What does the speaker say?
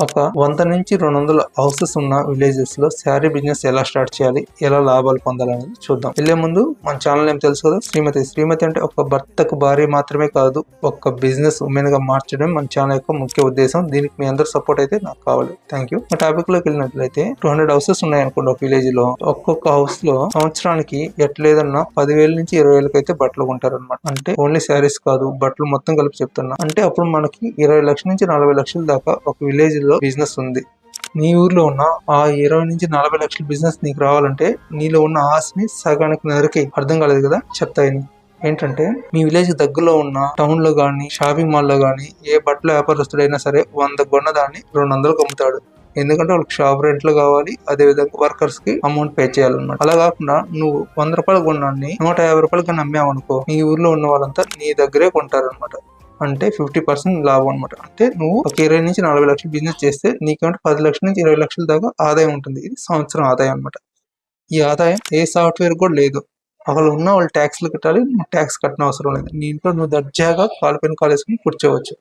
ఒక 100 నుంచి 200 హౌసెస్ ఉన్న విలేజెస్ లో శారీ బిజినెస్ ఎలా స్టార్ట్ చేయాలి, ఎలా లాభాలు పొందాలనేది చూద్దాం. వెళ్లే ముందు మన ఛానల్ ఏం తెలుసు కదా, శ్రీమతి అంటే ఒక భర్తకు భార్య మాత్రమే కాదు, ఒక బిజినెస్ ఉమెన్ గా మార్చడం మన ఛానల్ యొక్క ముఖ్య ఉద్దేశం. దీనికి మీ అందరి సపోర్ట్ అయితే నాకు కావాలి. Thank you. టాపిక్ లోకి వెళ్ళినట్లయితే 200 హౌసెస్ ఉన్నాయనుకోండి ఒక విలేజ్ లో. ఒక్కొక్క హౌస్ లో సంవత్సరానికి ఎట్లేదన్నా 10,000 నుంచి 20,000 అయితే బట్టలు కొంటారు అనమాట. అంటే ఓన్లీ శారీస్ కాదు, బట్టలు మొత్తం కలిపి చెప్తున్నా. అంటే అప్పుడు మనకి 20 లక్షల నుంచి 40 లక్షల దాకా ఒక విలేజ్ లో బిజినెస్ ఉంది. నీ ఊర్లో ఉన్న ఆ 20 నుంచి 40 లక్షల బిజినెస్ నీకు రావాలంటే నీలో ఉన్న ఆశని సగానికి నరికి. అర్థం కాలేదు కదా చెప్తాయి. ఏంటంటే మీ విలేజ్ దగ్గరలో ఉన్న టౌన్ లో గానీ, షాపింగ్ మాల్ లో గానీ ఏ బట్టల వ్యాపారస్తుడైనా సరే 100 కొన్న దాన్ని 200కి అమ్ముతాడు. ఎందుకంటే వాళ్ళకి షాప్ రెంట్లు కావాలి, అదే విధంగా వర్కర్స్ కి అమౌంట్ పే చేయాలన్నమాట. అలా కాకుండా నువ్వు 100 రూపాయలు కొన్నాన్ని 150 రూపాయలకి అమ్మావనుకో, నీ ఊర్లో ఉన్న వాళ్ళంతా నీ దగ్గరే కొంటారు అనమాట. అంటే 50% లాభం అనమాట. అంటే నువ్వు ఒక 20 నుంచి 40 లక్షలు బిజినెస్ చేస్తే నీకంటే 10 లక్షల నుంచి 20 లక్షల దాకా ఆదాయం ఉంటుంది. ఇది సంవత్సరం ఆదాయం అనమాట. ఈ ఆదాయం ఏ సాఫ్ట్వేర్ కూడా లేదు. అక్కడ ఉన్న వాళ్ళు ట్యాక్స్లు కట్టాలి, నువ్వు ట్యాక్స్ కట్టిన అవసరం లేదు. నీ ఇంట్లో నువ్వు దర్జాగా కాలు పైన కాలేసుకుని కూర్చోవచ్చు.